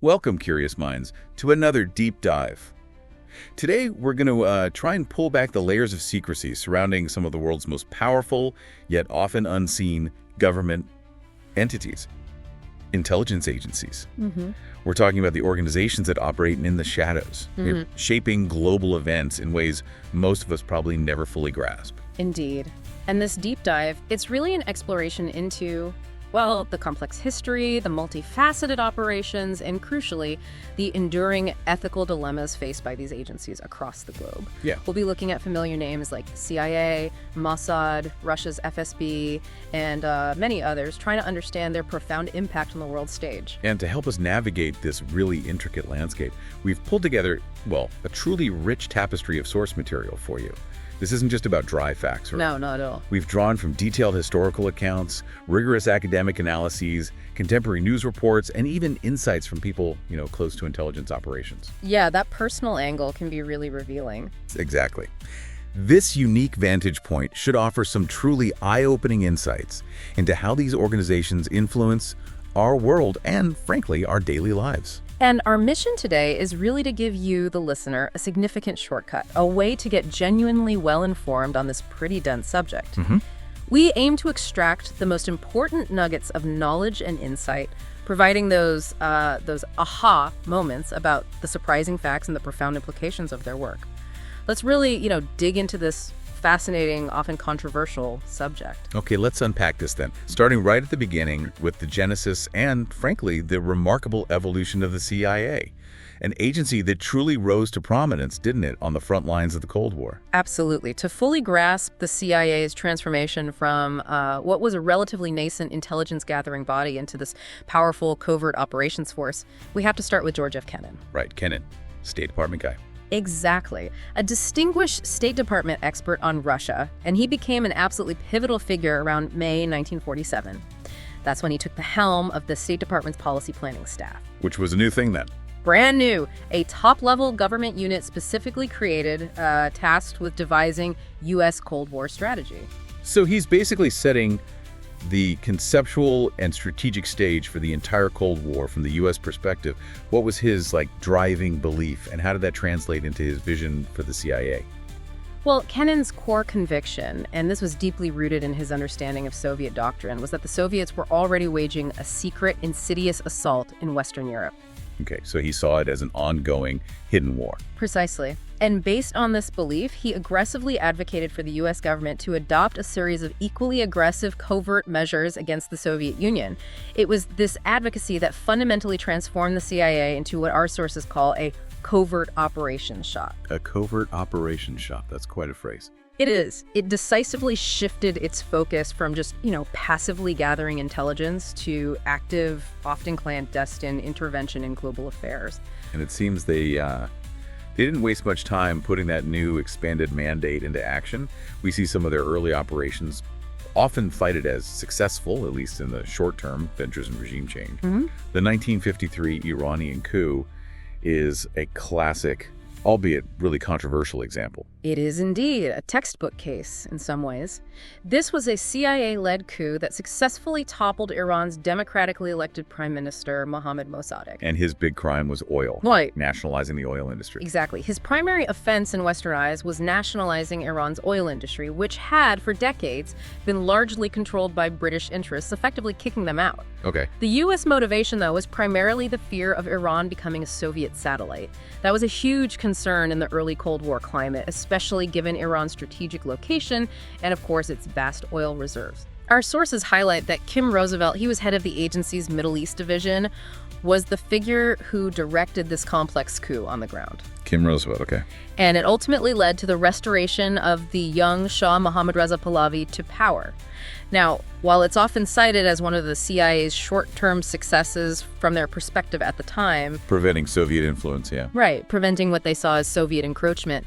Welcome, curious minds, to another deep dive. Today, we're going to try and pull back the layers of secrecy surrounding some of the world's most powerful, yet often unseen, government entities, intelligence agencies. We're talking about the organizations that operate in the shadows, shaping global events in ways most of us probably never fully grasp. Indeed. And this deep dive, it's really an exploration into, well, the complex history, the multifaceted operations, and crucially, the enduring ethical dilemmas faced by these agencies across the globe. Yeah. We'll be looking at familiar names like CIA, Mossad, Russia's FSB, and many others, trying to understand their profound impact on the world stage. And to help us navigate this really intricate landscape, we've pulled together, well, a truly rich tapestry of source material for you. This isn't just about dry facts. No, not at all. We've drawn from detailed historical accounts, rigorous academic analyses, contemporary news reports, and even insights from people, close to intelligence operations. Yeah, that personal angle can be really revealing. Exactly. This unique vantage point should offer some truly eye-opening insights into how these organizations influence our world and, frankly, our daily lives. And our mission today is really to give you, the listener, a significant shortcut, a way to get genuinely well-informed on this pretty dense subject. We aim to extract the most important nuggets of knowledge and insight, providing those aha moments about the surprising facts and the profound implications of their work. Let's really, dig into this fascinating, often controversial subject. Okay, let's unpack this then, starting right at the beginning with the genesis and, frankly, the remarkable evolution of the CIA, an agency that truly rose to prominence, didn't it, on the front lines of the Cold War? Absolutely. To fully grasp the CIA's transformation from what was a relatively nascent intelligence-gathering body into this powerful covert operations force, we have to start with George F. Kennan. Right, Kennan, State Department guy. Exactly. A distinguished State Department expert on Russia, and he became an absolutely pivotal figure around May 1947. That's when he took the helm of the State Department's policy planning staff. Which was a new thing then. Brand new. A top-level government unit specifically created, tasked with devising U.S. Cold War strategy. So he's basically setting the conceptual and strategic stage for the entire Cold War from the U.S. perspective. What was his, driving belief, and how did that translate into his vision for the CIA? Well, Kennan's core conviction, and this was deeply rooted in his understanding of Soviet doctrine, was that the Soviets were already waging a secret, insidious assault in Western Europe. Okay, so he saw it as an ongoing, hidden war. Precisely. And based on this belief, he aggressively advocated for the U.S. government to adopt a series of equally aggressive covert measures against the Soviet Union. It was this advocacy that fundamentally transformed the CIA into what our sources call a covert operations shop. A covert operations shop. That's quite a phrase. It is. It decisively shifted its focus from just, passively gathering intelligence to active, often clandestine intervention in global affairs. And it seems they didn't waste much time putting that new expanded mandate into action. We see some of their early operations often cited as successful, at least in the short term, ventures in regime change. The 1953 Iranian coup is a classic, albeit really controversial example. It is indeed a textbook case in some ways. This was a CIA-led coup that successfully toppled Iran's democratically elected Prime Minister, Mohammad Mossad. And his big crime was oil. Right. Nationalizing the oil industry. Exactly. His primary offense in Western eyes was nationalizing Iran's oil industry, which had, for decades, been largely controlled by British interests, effectively kicking them out. Okay. The U.S. motivation, though, was primarily the fear of Iran becoming a Soviet satellite. That was a huge concern in the early Cold War climate, especially given Iran's strategic location and, of course, its vast oil reserves. Our sources highlight that Kim Roosevelt, he was head of the agency's Middle East division, was the figure who directed this complex coup on the ground. Kim Roosevelt, okay. And it ultimately led to the restoration of the young Shah Mohammad Reza Pahlavi to power. Now, while it's often cited as one of the CIA's short-term successes from their perspective at the time... Preventing Soviet influence, yeah. Right, preventing what they saw as Soviet encroachment.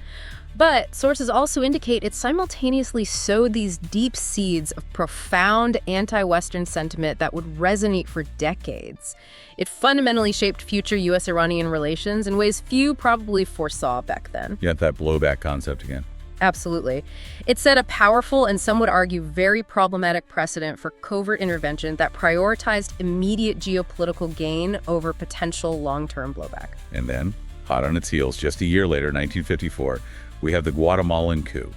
But sources also indicate it simultaneously sowed these deep seeds of profound anti-Western sentiment that would resonate for decades. It fundamentally shaped future U.S.-Iranian relations in ways few probably foresaw back then. You got that blowback concept again. Absolutely. It set a powerful and some would argue very problematic precedent for covert intervention that prioritized immediate geopolitical gain over potential long-term blowback. And then, hot on its heels, just a year later, 1954, we have the Guatemalan coup,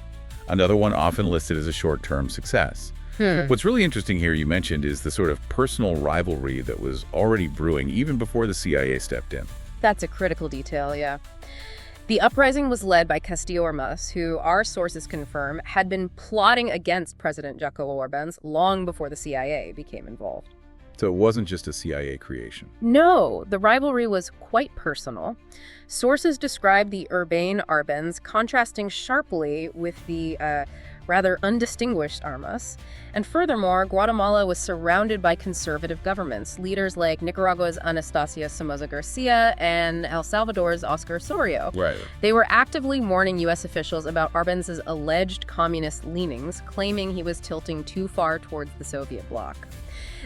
another one often listed as a short-term success. What's really interesting here, you mentioned, is the sort of personal rivalry that was already brewing even before the CIA stepped in. That's a critical detail, yeah. The uprising was led by Castillo Armas, who our sources confirm had been plotting against President Jacobo Arbenz long before the CIA became involved. So it wasn't just a CIA creation. No, the rivalry was quite personal. Sources describe the urbane Arbenz contrasting sharply with the rather undistinguished Armas. And furthermore, Guatemala was surrounded by conservative governments, leaders like Nicaragua's Anastasia Somoza Garcia and El Salvador's Oscar Sorio. Right. They were actively warning U.S. officials about Arbenz's alleged communist leanings, claiming he was tilting too far towards the Soviet bloc.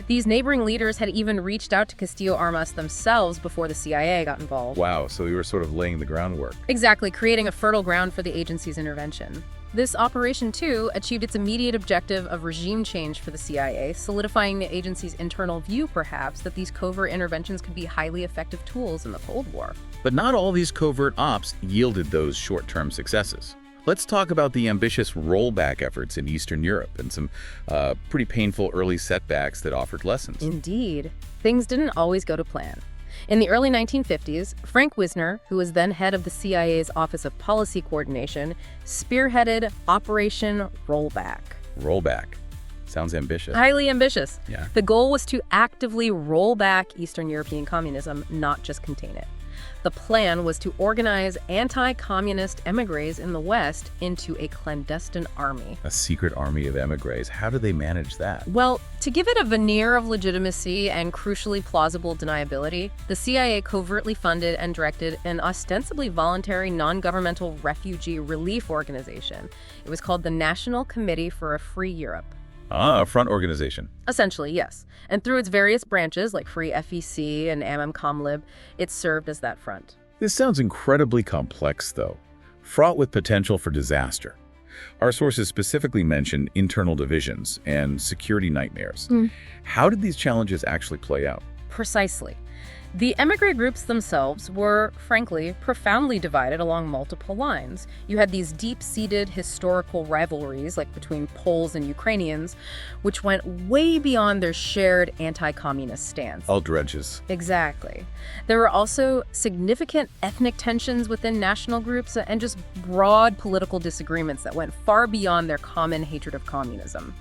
These neighboring leaders had even reached out to Castillo Armas themselves before the CIA got involved. Wow, so we were sort of laying the groundwork. Exactly, creating a fertile ground for the agency's intervention. This operation, too, achieved its immediate objective of regime change for the CIA, solidifying the agency's internal view, perhaps, that these covert interventions could be highly effective tools in the Cold War. But not all these covert ops yielded those short-term successes. Let's talk about the ambitious rollback efforts in Eastern Europe and some pretty painful early setbacks that offered lessons. Indeed. Things didn't always go to plan. In the early 1950s, Frank Wisner, who was then head of the CIA's Office of Policy Coordination, spearheaded Operation Rollback. Rollback. Sounds ambitious. Highly ambitious. Yeah. The goal was to actively roll back Eastern European communism, not just contain it. The plan was to organize anti-communist émigrés in the West into a clandestine army. A secret army of émigrés. How do they manage that? Well, to give it a veneer of legitimacy and crucially plausible deniability, the CIA covertly funded and directed an ostensibly voluntary non-governmental refugee relief organization. It was called the National Committee for a Free Europe. Ah, a front organization. Essentially, yes. And through its various branches, like Free FEC and AMM-Comlib, it served as that front. This sounds incredibly complex, though, fraught with potential for disaster. Our sources specifically mention internal divisions and security nightmares. How did these challenges actually play out? Precisely. The émigré groups themselves were, frankly, profoundly divided along multiple lines. You had these deep-seated historical rivalries, like between Poles and Ukrainians, which went way beyond their shared anti-communist stance. All dredges. Exactly. There were also significant ethnic tensions within national groups and just broad political disagreements that went far beyond their common hatred of communism.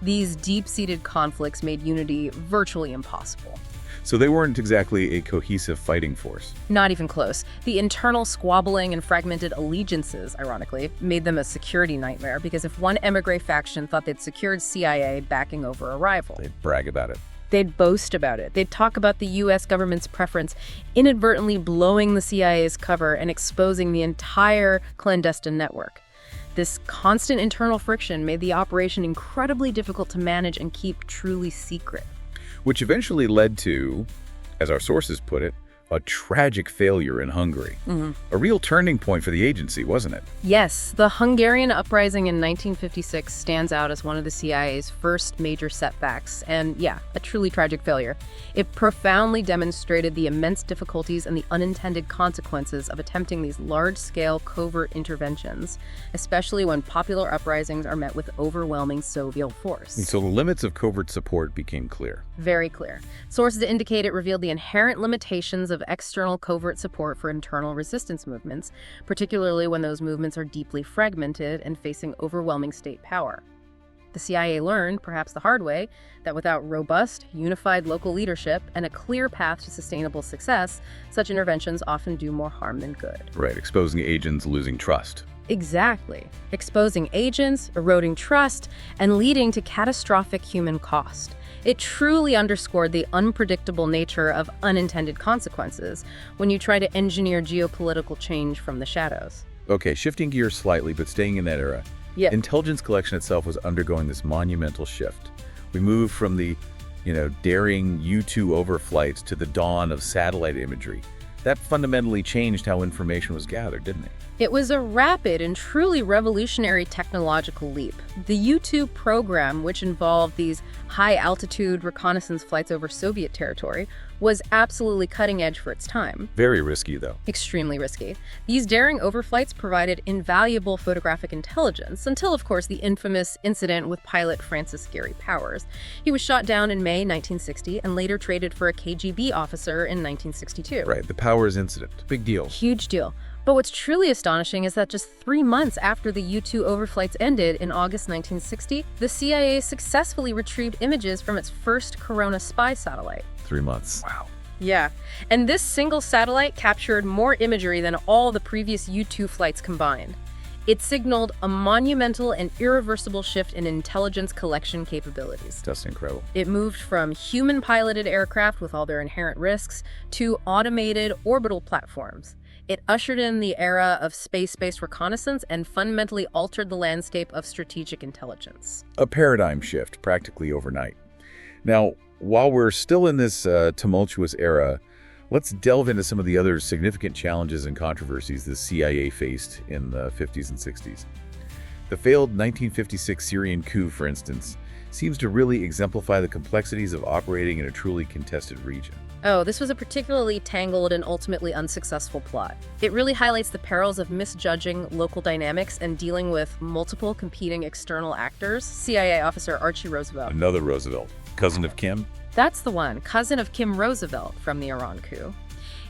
These deep-seated conflicts made unity virtually impossible. So they weren't exactly a cohesive fighting force. Not even close. The internal squabbling and fragmented allegiances, ironically, made them a security nightmare because if one émigré faction thought they'd secured CIA backing over a rival, They'd brag about it. they'd boast about it. They'd talk about the U.S. government's preference, inadvertently blowing the CIA's cover and exposing the entire clandestine network. This constant internal friction made the operation incredibly difficult to manage and keep truly secret. Which eventually led to, as our sources put it, a tragic failure in Hungary. A real turning point for the agency, wasn't it? Yes, the Hungarian uprising in 1956 stands out as one of the CIA's first major setbacks, and yeah, a truly tragic failure. It profoundly demonstrated the immense difficulties and the unintended consequences of attempting these large-scale covert interventions, especially when popular uprisings are met with overwhelming Soviet force. And so the limits of covert support became clear. Very clear. Sources indicate it revealed the inherent limitations of external covert support for internal resistance movements, particularly when those movements are deeply fragmented and facing overwhelming state power. The CIA learned, perhaps the hard way, that without robust, unified local leadership and a clear path to sustainable success, such interventions often do more harm than good. Right, exposing agents, losing trust. Exactly. Exposing agents, eroding trust, and leading to catastrophic human cost. It truly underscored the unpredictable nature of unintended consequences when you try to engineer geopolitical change from the shadows. Okay, shifting gears slightly, but staying in that era. Yeah. Intelligence collection itself was undergoing this monumental shift. We moved from the, daring U-2 overflights to the dawn of satellite imagery, That fundamentally changed how information was gathered, didn't it? It was a rapid and truly revolutionary technological leap. The U-2 program, which involved these high-altitude reconnaissance flights over Soviet territory, was absolutely cutting edge for its time. Very risky, though. Extremely risky. These daring overflights provided invaluable photographic intelligence until, of course, the infamous incident with pilot Francis Gary Powers. He was shot down in May 1960 and later traded for a KGB officer in 1962. Right, the Powers incident. Big deal. Huge deal. But what's truly astonishing is that just 3 months after the U-2 overflights ended in August 1960, the CIA successfully retrieved images from its first Corona spy satellite. 3 months. Wow. Yeah, and this single satellite captured more imagery than all the previous U-2 flights combined. It signaled a monumental and irreversible shift in intelligence collection capabilities. That's incredible. It moved from human-piloted aircraft with all their inherent risks to automated orbital platforms. It ushered in the era of space-based reconnaissance and fundamentally altered the landscape of strategic intelligence. A paradigm shift, practically overnight. Now, while we're still in this tumultuous era, let's delve into some of the other significant challenges and controversies the CIA faced in the 50s and 60s. The failed 1956 Syrian coup, for instance, seems to really exemplify the complexities of operating in a truly contested region. Oh, this was a particularly tangled and ultimately unsuccessful plot. It really highlights the perils of misjudging local dynamics and dealing with multiple competing external actors. CIA officer Archie Roosevelt. Another Roosevelt, cousin of Kim? That's the one, cousin of Kim Roosevelt from the Iran coup.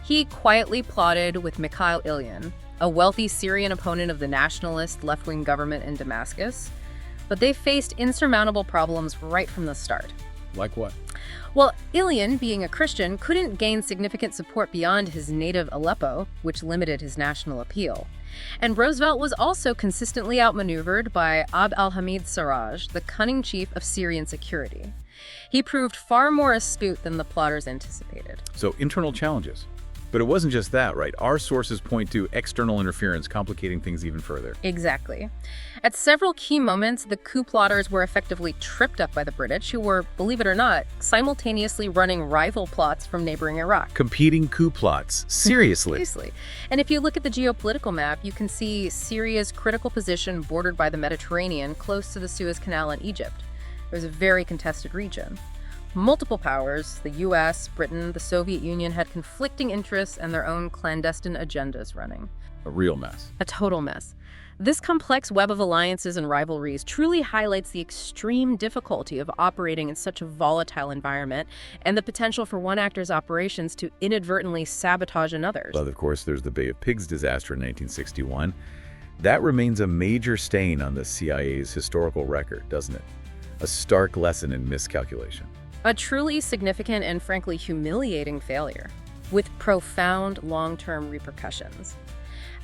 He quietly plotted with Mikhail Ilyin, a wealthy Syrian opponent of the nationalist left-wing government in Damascus. But they faced insurmountable problems right from the start. Like what? Well, Ilyin, being a Christian, couldn't gain significant support beyond his native Aleppo, which limited his national appeal. And Roosevelt was also consistently outmaneuvered by Abd al-Hamid Sarraj, the cunning chief of Syrian security. He proved far more astute than the plotters anticipated. So, internal challenges. But it wasn't just that, right? Our sources point to external interference complicating things even further. Exactly. At several key moments, the coup plotters were effectively tripped up by the British, who were, believe it or not, simultaneously running rival plots from neighboring Iraq. Competing coup plots. Seriously. Seriously. And if you look at the geopolitical map, you can see Syria's critical position bordered by the Mediterranean, close to the Suez Canal and Egypt. It was a very contested region. Multiple powers, the US, Britain, the Soviet Union, had conflicting interests and their own clandestine agendas running. A real mess. A total mess. This complex web of alliances and rivalries truly highlights the extreme difficulty of operating in such a volatile environment and the potential for one actor's operations to inadvertently sabotage another's. Well, of course, there's the Bay of Pigs disaster in 1961. That remains a major stain on the CIA's historical record, doesn't it? A stark lesson in miscalculation. A truly significant and frankly humiliating failure, with profound long-term repercussions.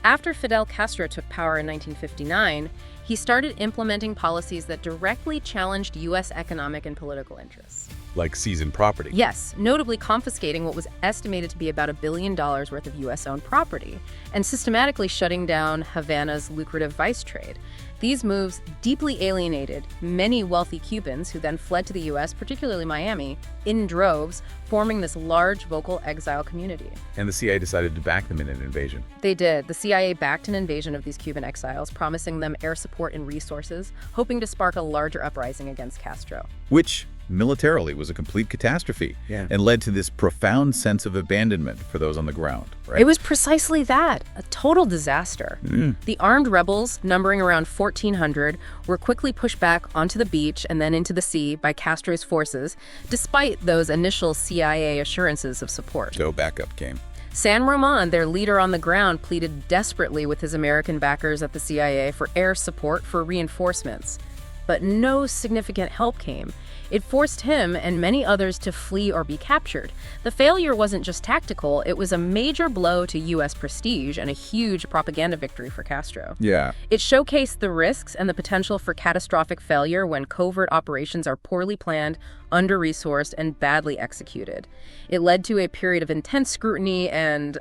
After Fidel Castro took power in 1959, he started implementing policies that directly challenged U.S. economic and political interests. Like seizing property. Yes, notably confiscating what was estimated to be about $1 billion worth of U.S.-owned property, and systematically shutting down Havana's lucrative vice trade. These moves deeply alienated many wealthy Cubans who then fled to the U.S., particularly Miami, in droves, forming this large vocal exile community. And the CIA decided to back them in an invasion. They did. The CIA backed an invasion of these Cuban exiles, promising them air support and resources, hoping to spark a larger uprising against Castro. Which, militarily, was a complete catastrophe and led to this profound sense of abandonment for those on the ground, right? It was precisely that, a total disaster. The armed rebels, numbering around 1,400, were quickly pushed back onto the beach and then into the sea by Castro's forces, despite those initial CIA assurances of support. So backup came. San Roman, their leader on the ground, pleaded desperately with his American backers at the CIA for air support for reinforcements. But no significant help came. It forced him and many others to flee or be captured. The failure wasn't just tactical, it was a major blow to U.S. prestige and a huge propaganda victory for Castro. Yeah. It showcased the risks and the potential for catastrophic failure when covert operations are poorly planned, under-resourced, and badly executed. It led to a period of intense scrutiny and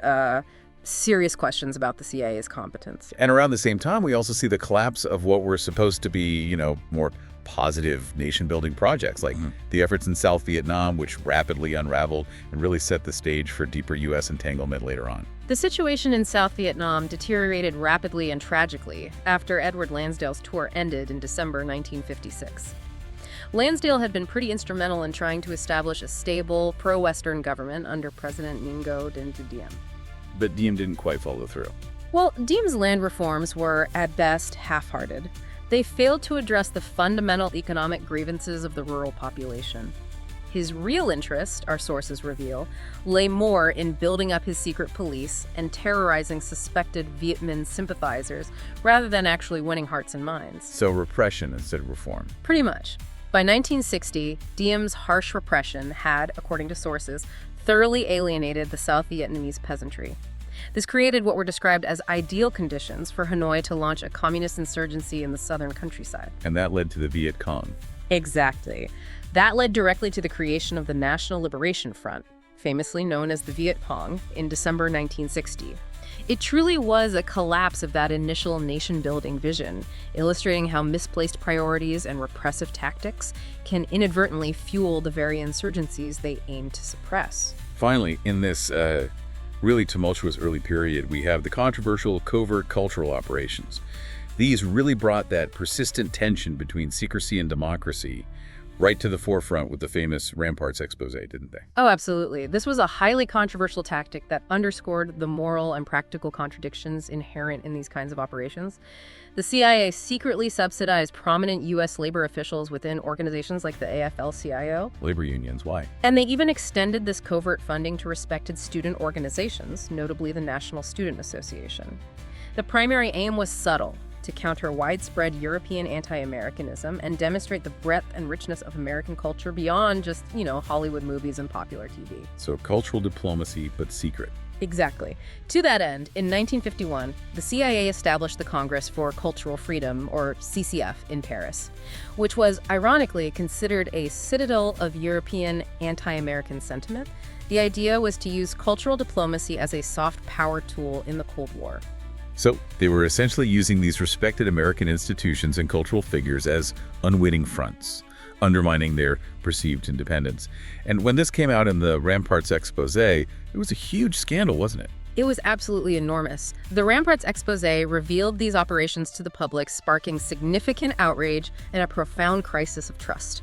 serious questions about the CIA's competence. And around the same time, we also see the collapse of what were supposed to be, more positive nation-building projects like the efforts in South Vietnam, which rapidly unraveled and really set the stage for deeper U.S. entanglement later on. The situation in South Vietnam deteriorated rapidly and tragically after Edward Lansdale's tour ended in December 1956. Lansdale had been pretty instrumental in trying to establish a stable, pro-Western government under President Ngo Dinh. But Diem didn't quite follow through. Well, Diem's land reforms were, at best, half-hearted. They failed to address the fundamental economic grievances of the rural population. His real interest, our sources reveal, lay more in building up his secret police and terrorizing suspected Viet Minh sympathizers rather than actually winning hearts and minds. So repression instead of reform. Pretty much. By 1960, Diem's harsh repression had, according to sources, thoroughly alienated the South Vietnamese peasantry. This created what were described as ideal conditions for Hanoi to launch a communist insurgency in the southern countryside. And that led to the Viet Cong. Exactly. That led directly to the creation of the National Liberation Front, famously known as the Viet Cong, in December 1960. It truly was a collapse of that initial nation-building vision, illustrating how misplaced priorities and repressive tactics can inadvertently fuel the very insurgencies they aim to suppress. Finally, in this really tumultuous early period, we have the controversial covert cultural operations. These really brought that persistent tension between secrecy and democracy right to the forefront with the famous Ramparts expose, didn't they? Oh, absolutely. This was a highly controversial tactic that underscored the moral and practical contradictions inherent in these kinds of operations. The CIA secretly subsidized prominent U.S. labor officials within organizations like the AFL-CIO. Labor unions, why? And they even extended this covert funding to respected student organizations, notably the National Student Association. The primary aim was subtle: to counter widespread European anti-Americanism and demonstrate the breadth and richness of American culture beyond just, Hollywood movies and popular TV. So cultural diplomacy, but secret. Exactly. To that end, in 1951, the CIA established the Congress for Cultural Freedom, or CCF, in Paris, which was, ironically, considered a citadel of European anti-American sentiment. The idea was to use cultural diplomacy as a soft power tool in the Cold War. So they were essentially using these respected American institutions and cultural figures as unwitting fronts, undermining their perceived independence. And when this came out in the Ramparts expose, it was a huge scandal, wasn't it? It was absolutely enormous. The Ramparts expose revealed these operations to the public, sparking significant outrage and a profound crisis of trust.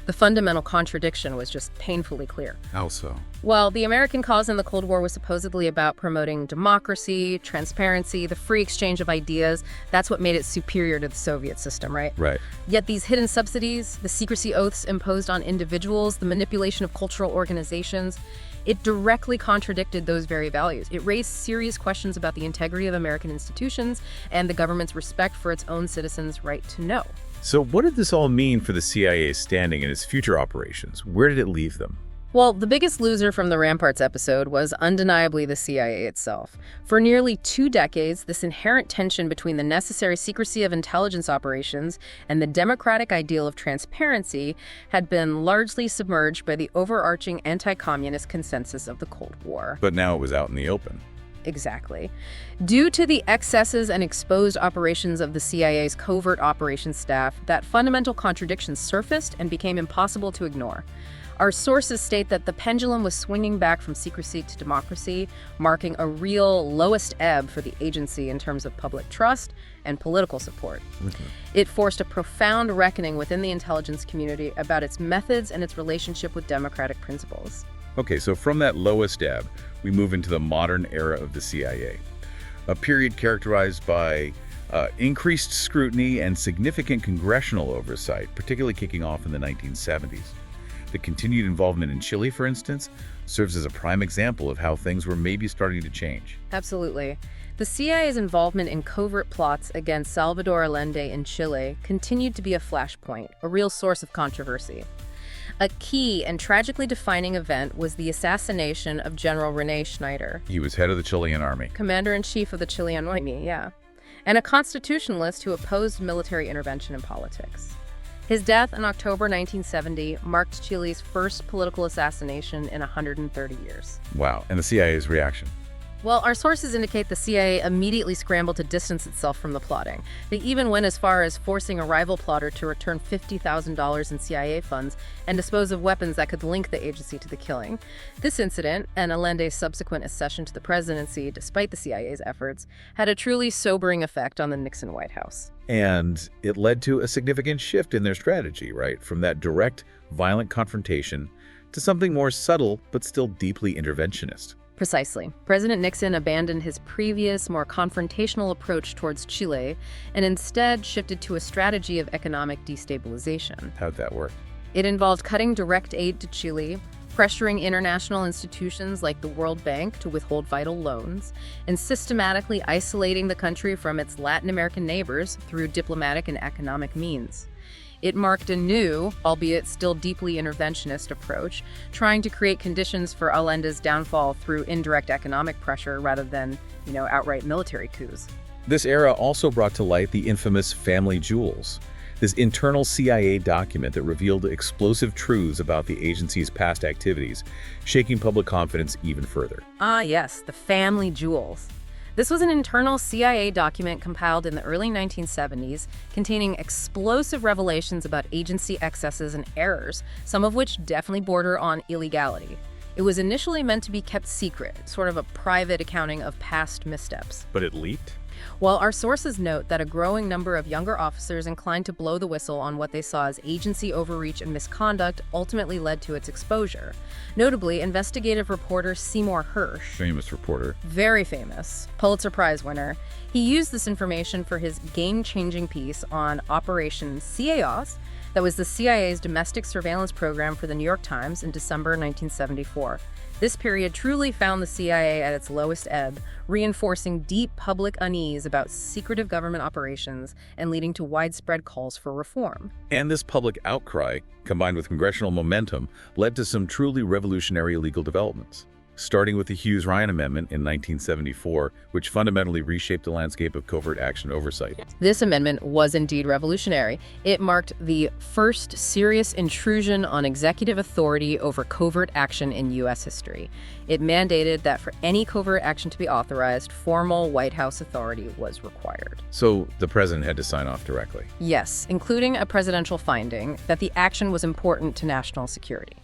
The fundamental contradiction was just painfully clear. How so? Well, the American cause in the Cold War was supposedly about promoting democracy, transparency, the free exchange of ideas. That's what made it superior to the Soviet system, right? Right. Yet these hidden subsidies, the secrecy oaths imposed on individuals, the manipulation of cultural organizations, it directly contradicted those very values. It raised serious questions about the integrity of American institutions and the government's respect for its own citizens' right to know. So what did this all mean for the CIA's standing in its future operations? Where did it leave them? Well, the biggest loser from the Ramparts episode was undeniably the CIA itself. For nearly 2 decades, this inherent tension between the necessary secrecy of intelligence operations and the democratic ideal of transparency had been largely submerged by the overarching anti-communist consensus of the Cold War. But now it was out in the open. Exactly. Due to the excesses and exposed operations of the CIA's covert operations staff, that fundamental contradiction surfaced and became impossible to ignore. Our sources state that the pendulum was swinging back from secrecy to democracy, marking a real lowest ebb for the agency in terms of public trust and political support. It forced a profound reckoning within the intelligence community about its methods and its relationship with democratic principles. Okay, so from that lowest ebb, we move into the modern era of the CIA, a period characterized by increased scrutiny and significant congressional oversight, particularly kicking off in the 1970s. The continued involvement in Chile, for instance, serves as a prime example of how things were maybe starting to change. Absolutely. The CIA's involvement in covert plots against Salvador Allende in Chile continued to be a flashpoint, a real source of controversy. A key and tragically defining event was the assassination of General René Schneider. He was head of the Chilean army. Commander-in-chief of the Chilean army, yeah. And a constitutionalist who opposed military intervention in politics. His death in October 1970 marked Chile's first political assassination in 130 years. Wow, and the CIA's reaction? Well, our sources indicate the CIA immediately scrambled to distance itself from the plotting. They even went as far as forcing a rival plotter to return $50,000 in CIA funds and dispose of weapons that could link the agency to the killing. This incident, and Allende's subsequent accession to the presidency despite the CIA's efforts, had a truly sobering effect on the Nixon White House. And it led to a significant shift in their strategy, right? From that direct, violent confrontation to something more subtle but still deeply interventionist. Precisely. President Nixon abandoned his previous, more confrontational approach towards Chile and instead shifted to a strategy of economic destabilization. How'd that work? It involved cutting direct aid to Chile, pressuring international institutions like the World Bank to withhold vital loans, and systematically isolating the country from its Latin American neighbors through diplomatic and economic means. It marked a new, albeit still deeply interventionist approach, trying to create conditions for Allende's downfall through indirect economic pressure rather than, outright military coups. This era also brought to light the infamous family jewels, this internal CIA document that revealed explosive truths about the agency's past activities, shaking public confidence even further. Ah, yes, the family jewels. This was an internal CIA document compiled in the early 1970s, containing explosive revelations about agency excesses and errors, some of which definitely border on illegality. It was initially meant to be kept secret, sort of a private accounting of past missteps. But it leaked? Well, our sources note that a growing number of younger officers inclined to blow the whistle on what they saw as agency overreach and misconduct ultimately led to its exposure. Notably, investigative reporter Seymour Hersh, Famous reporter. very famous, Pulitzer Prize winner, he used this information for his game-changing piece on Operation CAOS, that was the CIA's domestic surveillance program for the New York Times in December 1974. This period truly found the CIA at its lowest ebb, reinforcing deep public unease about secretive government operations and leading to widespread calls for reform. And this public outcry, combined with congressional momentum, led to some truly revolutionary legal developments. Starting with the Hughes-Ryan Amendment in 1974, which fundamentally reshaped the landscape of covert action oversight. This amendment was indeed revolutionary. It marked the first serious intrusion on executive authority over covert action in U.S. history. It mandated that for any covert action to be authorized, formal White House authority was required. So the president had to sign off directly. Yes, including a presidential finding that the action was important to national security.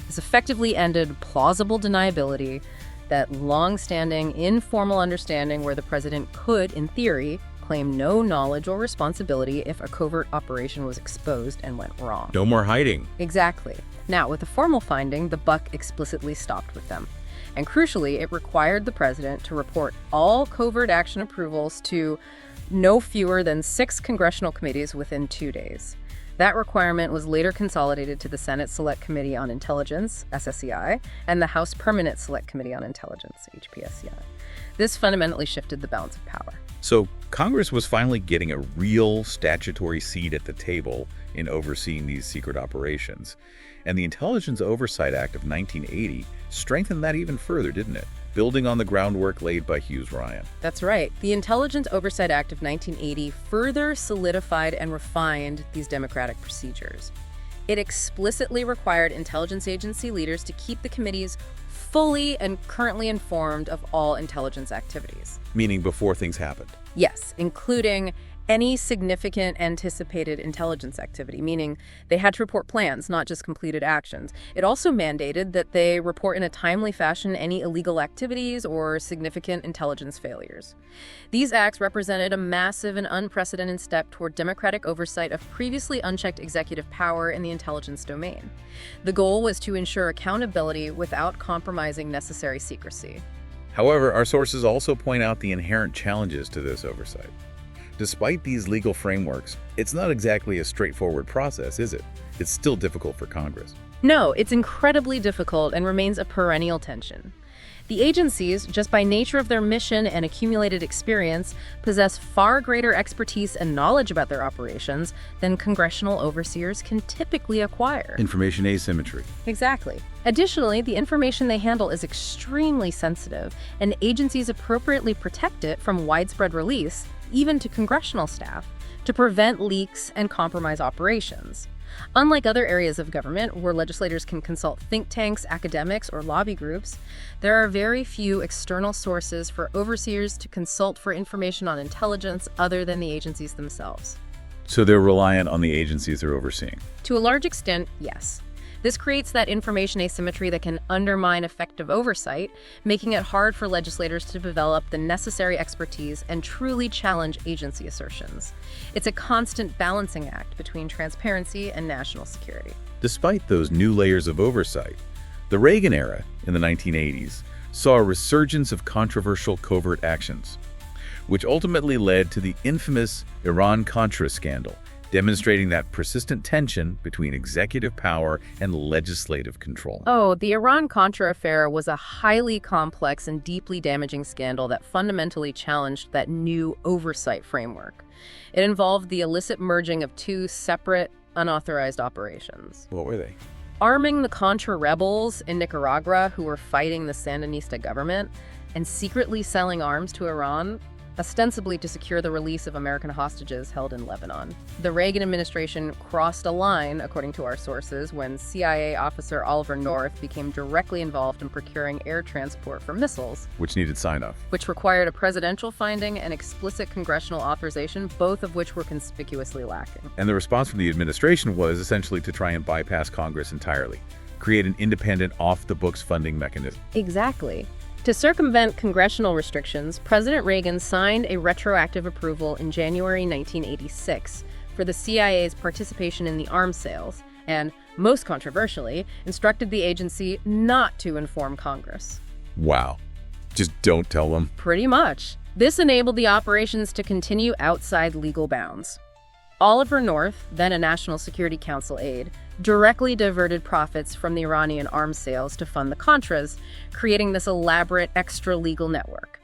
This effectively ended plausible deniability, that long-standing informal understanding where the president could, in theory, claim no knowledge or responsibility if a covert operation was exposed and went wrong. No more hiding. Exactly. Now, with the formal finding, the buck explicitly stopped with them. And crucially, it required the president to report all covert action approvals to no fewer than 6 congressional committees within 2 days. That requirement was later consolidated to the Senate Select Committee on Intelligence, SSCI, and the House Permanent Select Committee on Intelligence, HPSCI. This fundamentally shifted the balance of power. So Congress was finally getting a real statutory seat at the table in overseeing these secret operations. And the Intelligence Oversight Act of 1980 strengthened that even further, didn't it? Building on the groundwork laid by Hughes-Ryan. That's right. The Intelligence Oversight Act of 1980 further solidified and refined these democratic procedures. It explicitly required intelligence agency leaders to keep the committees fully and currently informed of all intelligence activities. Meaning before things happened. Yes, including any significant anticipated intelligence activity, meaning they had to report plans, not just completed actions. It also mandated that they report in a timely fashion any illegal activities or significant intelligence failures. These acts represented a massive and unprecedented step toward democratic oversight of previously unchecked executive power in the intelligence domain. The goal was to ensure accountability without compromising necessary secrecy. However, our sources also point out the inherent challenges to this oversight. Despite these legal frameworks, it's not exactly a straightforward process, is it? It's still difficult for Congress. No, it's incredibly difficult and remains a perennial tension. The agencies, just by nature of their mission and accumulated experience, possess far greater expertise and knowledge about their operations than congressional overseers can typically acquire. Information asymmetry. Exactly. Additionally, the information they handle is extremely sensitive, and agencies appropriately protect it from widespread release, even to congressional staff, to prevent leaks and compromise operations. Unlike other areas of government where legislators can consult think tanks, academics, or lobby groups, there are very few external sources for overseers to consult for information on intelligence other than the agencies themselves. So they're reliant on the agencies they're overseeing. To a large extent, yes. This creates that information asymmetry that can undermine effective oversight, making it hard for legislators to develop the necessary expertise and truly challenge agency assertions. It's a constant balancing act between transparency and national security. Despite those new layers of oversight, the Reagan era in the 1980s saw a resurgence of controversial covert actions, which ultimately led to the infamous Iran-Contra scandal, demonstrating that persistent tension between executive power and legislative control. Oh, the Iran-Contra affair was a highly complex and deeply damaging scandal that fundamentally challenged that new oversight framework. It involved the illicit merging of two separate, unauthorized operations. What were they? Arming the Contra rebels in Nicaragua who were fighting the Sandinista government and secretly selling arms to Iran, ostensibly to secure the release of American hostages held in Lebanon. The Reagan administration crossed a line, according to our sources, when CIA officer Oliver North became directly involved in procuring air transport for missiles, Which needed sign-off. which required a presidential finding and explicit congressional authorization, both of which were conspicuously lacking. And the response from the administration was essentially to try and bypass Congress entirely, create an independent, off-the-books funding mechanism. Exactly. To circumvent congressional restrictions, President Reagan signed a retroactive approval in January 1986 for the CIA's participation in the arms sales and, most controversially, instructed the agency not to inform Congress. Wow. Just don't tell them. Pretty much. This enabled the operations to continue outside legal bounds. Oliver North, then a National Security Council aide, directly diverted profits from the Iranian arms sales to fund the Contras, creating this elaborate extra-legal network.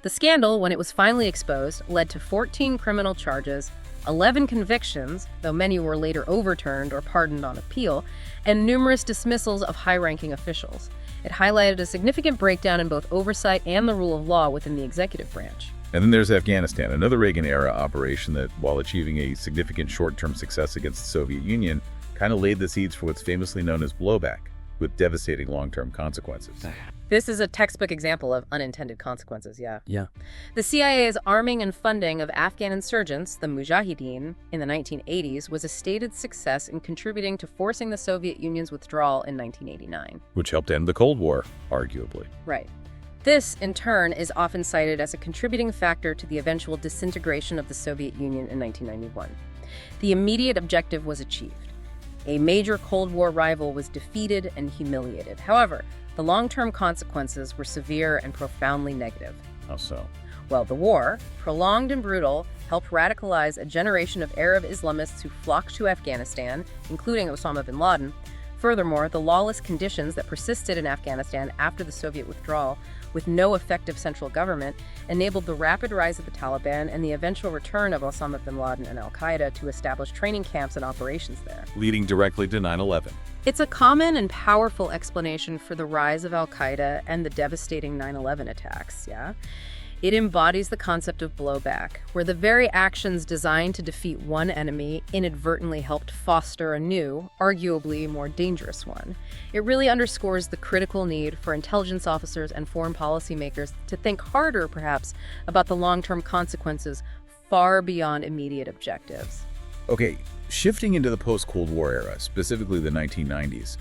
The scandal, when it was finally exposed, led to 14 criminal charges, 11 convictions, though many were later overturned or pardoned on appeal, and numerous dismissals of high-ranking officials. It highlighted a significant breakdown in both oversight and the rule of law within the executive branch. And then there's Afghanistan, another Reagan-era operation that, while achieving a significant short-term success against the Soviet Union, kind of laid the seeds for what's famously known as blowback, with devastating long-term consequences. This is a textbook example of unintended consequences, yeah. Yeah. The CIA's arming and funding of Afghan insurgents, the Mujahideen, in the 1980s was a stated success in contributing to forcing the Soviet Union's withdrawal in 1989. Which helped end the Cold War, arguably. Right. This, in turn, is often cited as a contributing factor to the eventual disintegration of the Soviet Union in 1991. The immediate objective was achieved. A major Cold War rival was defeated and humiliated. However, the long-term consequences were severe and profoundly negative. How so? Well, the war, prolonged and brutal, helped radicalize a generation of Arab Islamists who flocked to Afghanistan, including Osama bin Laden. Furthermore, the lawless conditions that persisted in Afghanistan after the Soviet withdrawal, with no effective central government, enabled the rapid rise of the Taliban and the eventual return of Osama bin Laden and al-Qaeda to establish training camps and operations there. Leading directly to 9/11. It's a common and powerful explanation for the rise of al-Qaeda and the devastating 9/11 attacks, yeah? It embodies the concept of blowback, where the very actions designed to defeat one enemy inadvertently helped foster a new, arguably more dangerous one. It really underscores the critical need for intelligence officers and foreign policymakers to think harder, perhaps, about the long-term consequences far beyond immediate objectives. Okay, shifting into the post-Cold War era, specifically the 1990s,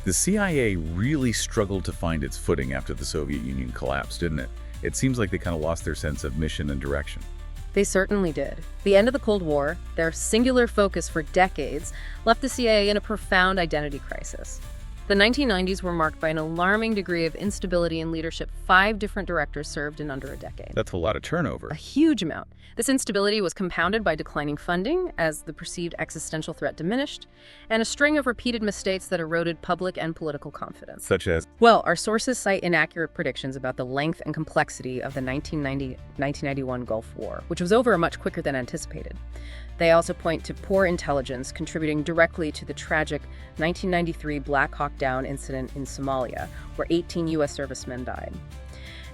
the CIA really struggled to find its footing after the Soviet Union collapsed, didn't it? It seems like they kind of lost their sense of mission and direction. They certainly did. The end of the Cold War, their singular focus for decades, left the CIA in a profound identity crisis. The 1990s were marked by an alarming degree of instability in leadership. 5 different directors served in under a decade. That's a lot of turnover. A huge amount. This instability was compounded by declining funding as the perceived existential threat diminished, and a string of repeated mistakes that eroded public and political confidence. Such as? Well, our sources cite inaccurate predictions about the length and complexity of the 1990-1991 Gulf War, which was over much quicker than anticipated. They also point to poor intelligence contributing directly to the tragic 1993 Black Hawk Down incident in Somalia, where 18 U.S. servicemen died.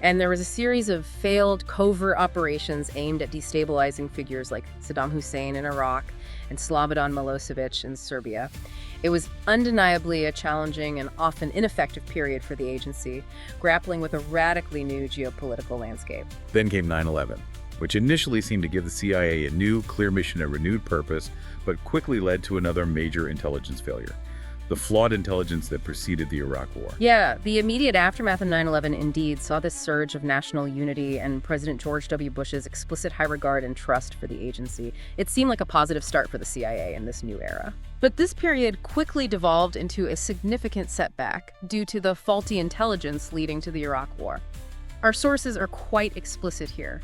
And there was a series of failed covert operations aimed at destabilizing figures like Saddam Hussein in Iraq and Slobodan Milosevic in Serbia. It was undeniably a challenging and often ineffective period for the agency, grappling with a radically new geopolitical landscape. Then came 9/11, which initially seemed to give the CIA a new, clear mission, a renewed purpose, but quickly led to another major intelligence failure. The flawed intelligence that preceded the Iraq War. Yeah, the immediate aftermath of 9/11 indeed saw this surge of national unity and President George W. Bush's explicit high regard and trust for the agency. It seemed like a positive start for the CIA in this new era. But this period quickly devolved into a significant setback due to the faulty intelligence leading to the Iraq War. Our sources are quite explicit here.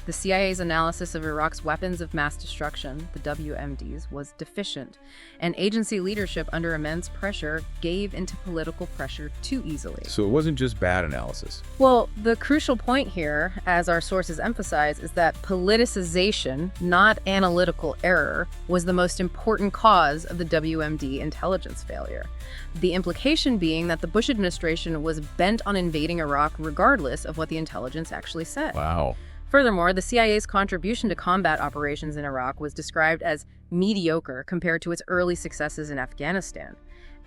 The CIA's analysis of Iraq's weapons of mass destruction, the WMDs, was deficient, and agency leadership under immense pressure gave into political pressure too easily. So it wasn't just bad analysis. Well, the crucial point here, as our sources emphasize, is that politicization, not analytical error, was the most important cause of the WMD intelligence failure. The implication being that the Bush administration was bent on invading Iraq regardless of what the intelligence actually said. Wow. Furthermore, the CIA's contribution to combat operations in Iraq was described as mediocre compared to its early successes in Afghanistan.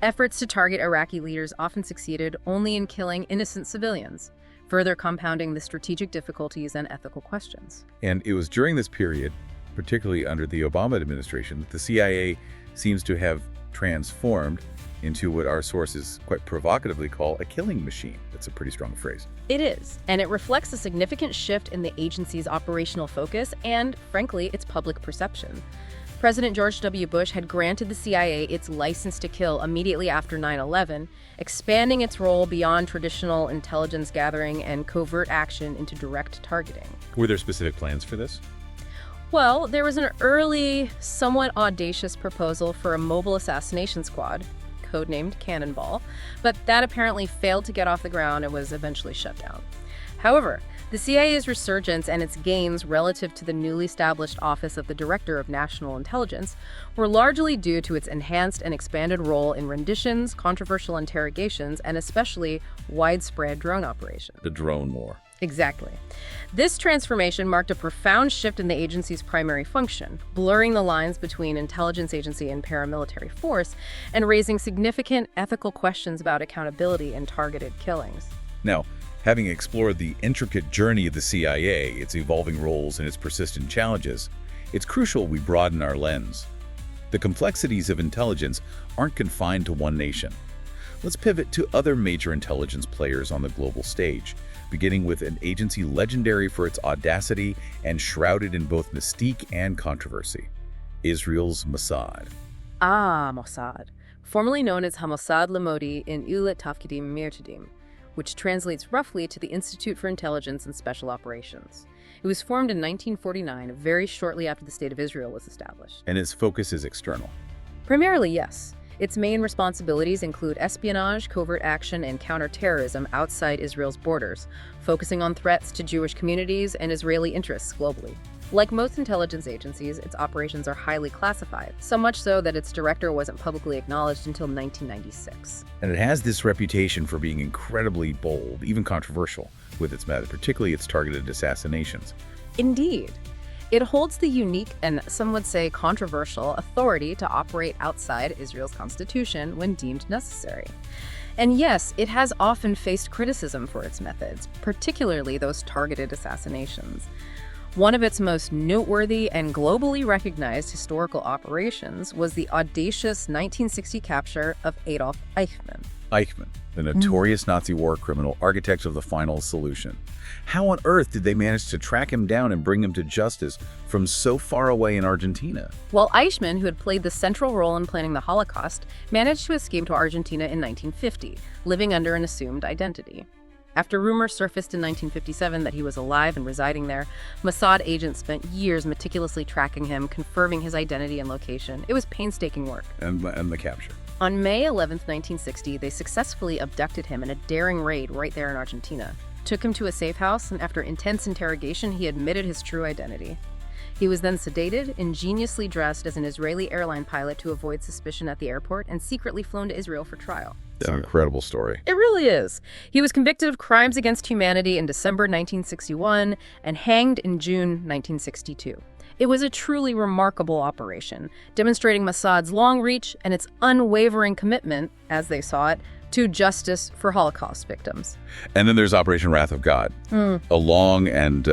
Efforts to target Iraqi leaders often succeeded only in killing innocent civilians, further compounding the strategic difficulties and ethical questions. And it was during this period, particularly under the Obama administration, that the CIA seems to have transformed into what our sources quite provocatively call a killing machine. That's a pretty strong phrase. It is, and it reflects a significant shift in the agency's operational focus and, frankly, its public perception. President George W. Bush had granted the CIA its license to kill immediately after 9/11, expanding its role beyond traditional intelligence gathering and covert action into direct targeting. Were there specific plans for this? Well, there was an early, somewhat audacious proposal for a mobile assassination squad, codenamed Cannonball, but that apparently failed to get off the ground and was eventually shut down. However, the CIA's resurgence and its gains relative to the newly established Office of the Director of National Intelligence were largely due to its enhanced and expanded role in renditions, controversial interrogations, and especially widespread drone operations. The drone war. Exactly. This transformation marked a profound shift in the agency's primary function, blurring the lines between intelligence agency and paramilitary force, and raising significant ethical questions about accountability and targeted killings. Now, having explored the intricate journey of the CIA, its evolving roles, and its persistent challenges, it's crucial we broaden our lens. The complexities of intelligence aren't confined to one nation. Let's pivot to other major intelligence players on the global stage, beginning with an agency legendary for its audacity and shrouded in both mystique and controversy, Israel's Mossad. Mossad, formerly known as Mossad Lemodi in Ulat Tafkidim Mirtadim, which translates roughly to the Institute for Intelligence and Special Operations. It was formed in 1949, very shortly after the State of Israel was established. And its focus is external. Primarily, yes. Its main responsibilities include espionage, covert action, and counterterrorism outside Israel's borders, focusing on threats to Jewish communities and Israeli interests globally. Like most intelligence agencies, its operations are highly classified, so much so that its director wasn't publicly acknowledged until 1996. And it has this reputation for being incredibly bold, even controversial, with its method, particularly its targeted assassinations. Indeed. It holds the unique and, some would say, controversial authority to operate outside Israel's constitution when deemed necessary. And yes, it has often faced criticism for its methods, particularly those targeted assassinations. One of its most noteworthy and globally recognized historical operations was the audacious 1960 capture of Adolf Eichmann. Eichmann, the notorious Nazi war criminal, architect of the final solution. How on earth did they manage to track him down and bring him to justice from so far away in Argentina? Well, Eichmann, who had played the central role in planning the Holocaust, managed to escape to Argentina in 1950, living under an assumed identity. After rumors surfaced in 1957 that he was alive and residing there, Mossad agents spent years meticulously tracking him, confirming his identity and location. It was painstaking work. And the capture. On May 11, 1960, they successfully abducted him in a daring raid right there in Argentina, took him to a safe house, and after intense interrogation, he admitted his true identity. He was then sedated, ingeniously dressed as an Israeli airline pilot to avoid suspicion at the airport, and secretly flown to Israel for trial. It's an incredible story. It really is. He was convicted of crimes against humanity in December 1961 and hanged in June 1962. It was a truly remarkable operation, demonstrating Mossad's long reach and its unwavering commitment, as they saw it, to justice for Holocaust victims. And then there's Operation Wrath of God, a long and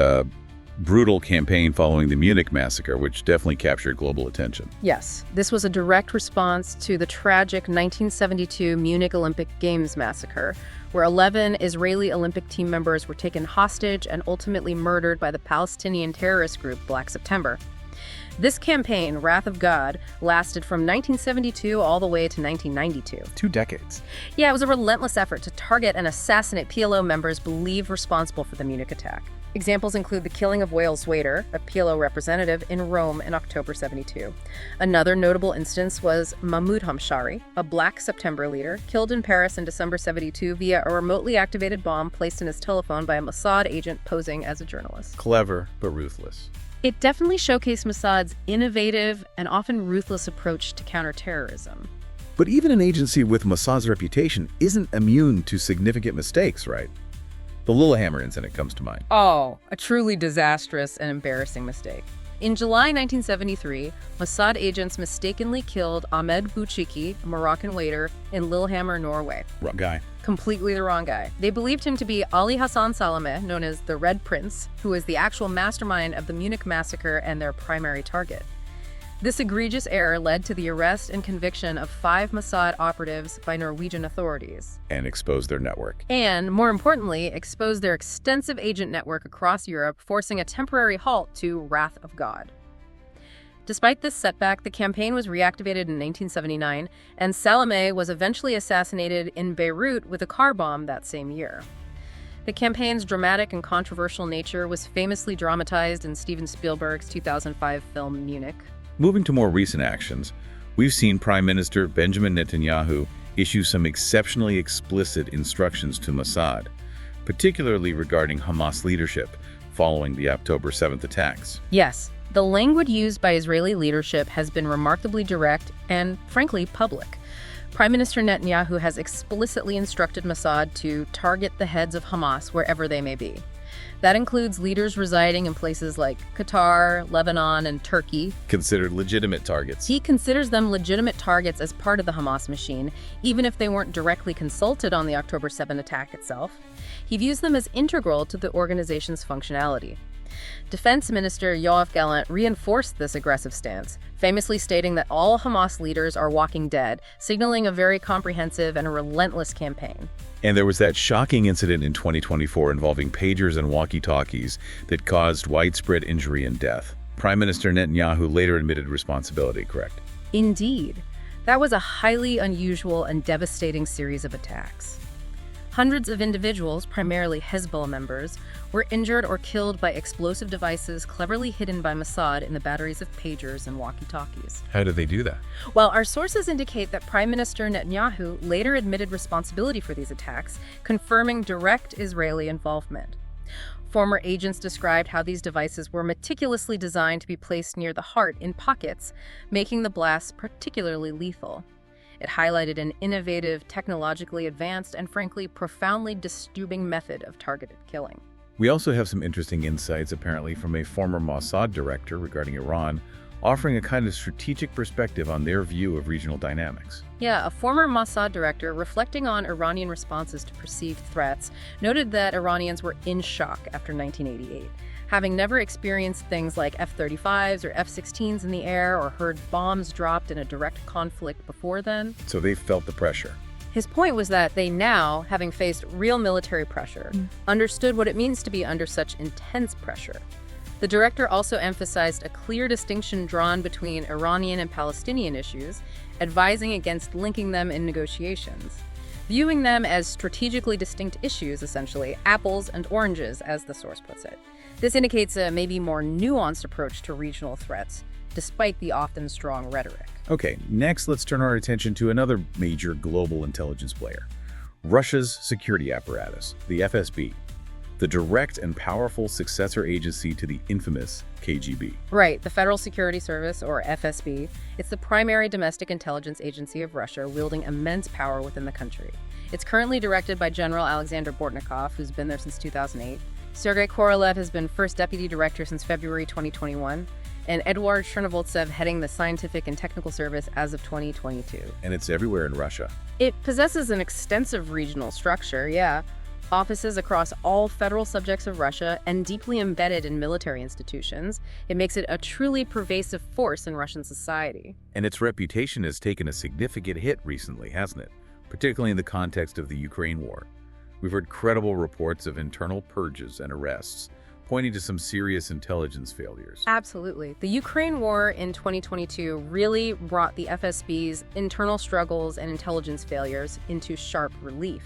brutal campaign following the Munich massacre, which definitely captured global attention. Yes, this was a direct response to the tragic 1972 Munich Olympic Games massacre, where 11 Israeli Olympic team members were taken hostage and ultimately murdered by the Palestinian terrorist group Black September. This campaign, Wrath of God, lasted from 1972 all the way to 1992. 2 decades. Yeah, it was a relentless effort to target and assassinate PLO members believed responsible for the Munich attack. Examples include the killing of Wael Zwader, a PLO representative, in Rome in October 72. Another notable instance was Mahmoud Hamshari, a Black September leader, killed in Paris in December 72 via a remotely activated bomb placed in his telephone by a Mossad agent posing as a journalist. Clever, but ruthless. It definitely showcased Mossad's innovative and often ruthless approach to counterterrorism. But even an agency with Mossad's reputation isn't immune to significant mistakes, right? The Lillehammer incident comes to mind. Oh, a truly disastrous and embarrassing mistake. In July 1973, Mossad agents mistakenly killed Ahmed Bouchiki, a Moroccan waiter, in Lillehammer, Norway. Wrong guy. Completely the wrong guy. They believed him to be Ali Hassan Salameh, known as the Red Prince, who was the actual mastermind of the Munich massacre and their primary target. This egregious error led to the arrest and conviction of 5 Mossad operatives by Norwegian authorities. And exposed their network. And, more importantly, exposed their extensive agent network across Europe, forcing a temporary halt to Wrath of God. Despite this setback, the campaign was reactivated in 1979, and Salameh was eventually assassinated in Beirut with a car bomb that same year. The campaign's dramatic and controversial nature was famously dramatized in Steven Spielberg's 2005 film Munich. Moving to more recent actions, we've seen Prime Minister Benjamin Netanyahu issue some exceptionally explicit instructions to Mossad, particularly regarding Hamas leadership following the October 7th attacks. Yes, the language used by Israeli leadership has been remarkably direct and, frankly, public. Prime Minister Netanyahu has explicitly instructed Mossad to target the heads of Hamas wherever they may be. That includes leaders residing in places like Qatar, Lebanon, and Turkey. Considered legitimate targets. He considers them legitimate targets as part of the Hamas machine, even if they weren't directly consulted on the October 7 attack itself. He views them as integral to the organization's functionality. Defense Minister Yoav Gallant reinforced this aggressive stance, famously stating that all Hamas leaders are walking dead, signaling a very comprehensive and relentless campaign. And there was that shocking incident in 2024 involving pagers and walkie-talkies that caused widespread injury and death. Prime Minister Netanyahu later admitted responsibility, correct? Indeed. That was a highly unusual and devastating series of attacks. Hundreds of individuals, primarily Hezbollah members, were injured or killed by explosive devices cleverly hidden by Mossad in the batteries of pagers and walkie-talkies. How did they do that? Well, our sources indicate that Prime Minister Netanyahu later admitted responsibility for these attacks, confirming direct Israeli involvement. Former agents described how these devices were meticulously designed to be placed near the heart in pockets, making the blasts particularly lethal. It highlighted an innovative, technologically advanced, and frankly, profoundly disturbing method of targeted killing. We also have some interesting insights, apparently, from a former Mossad director regarding Iran, offering a kind of strategic perspective on their view of regional dynamics. Yeah, a former Mossad director, reflecting on Iranian responses to perceived threats, noted that Iranians were in shock after 1988. Having never experienced things like F-35s or F-16s in the air or heard bombs dropped in a direct conflict before then. So they felt the pressure. His point was that they now, having faced real military pressure, understood what it means to be under such intense pressure. The director also emphasized a clear distinction drawn between Iranian and Palestinian issues, advising against linking them in negotiations. Viewing them as strategically distinct issues, essentially, apples and oranges, as the source puts it. This indicates a maybe more nuanced approach to regional threats, despite the often strong rhetoric. Okay, next let's turn our attention to another major global intelligence player, Russia's security apparatus, the FSB, the direct and powerful successor agency to the infamous KGB. Right, the Federal Security Service, or FSB. It's the primary domestic intelligence agency of Russia, wielding immense power within the country. It's currently directed by General Alexander Bortnikov, who's been there since 2008. Sergei Korolev has been first deputy director since February 2021. and Eduard Chernovoltsev heading the Scientific and Technical Service as of 2022. And it's everywhere in Russia. It possesses an extensive regional structure, yeah. Offices across all federal subjects of Russia and deeply embedded in military institutions. It makes it a truly pervasive force in Russian society. And its reputation has taken a significant hit recently, hasn't it? Particularly in the context of the Ukraine war. We've heard credible reports of internal purges and arrests, pointing to some serious intelligence failures. Absolutely. The Ukraine war in 2022 really brought the FSB's internal struggles and intelligence failures into sharp relief.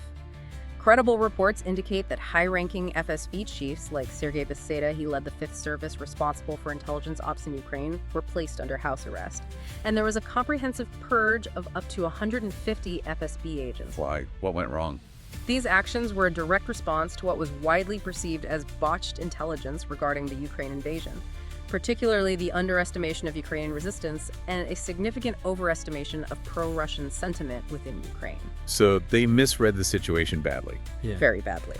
Credible reports indicate that high-ranking FSB chiefs like Sergei Beseda, he led the 5th Service responsible for intelligence ops in Ukraine, were placed under house arrest. And there was a comprehensive purge of up to 150 FSB agents. Why? What went wrong? These actions were a direct response to what was widely perceived as botched intelligence regarding the Ukraine invasion, particularly the underestimation of Ukrainian resistance and a significant overestimation of pro-Russian sentiment within Ukraine. So they misread the situation badly. Yeah. Very badly.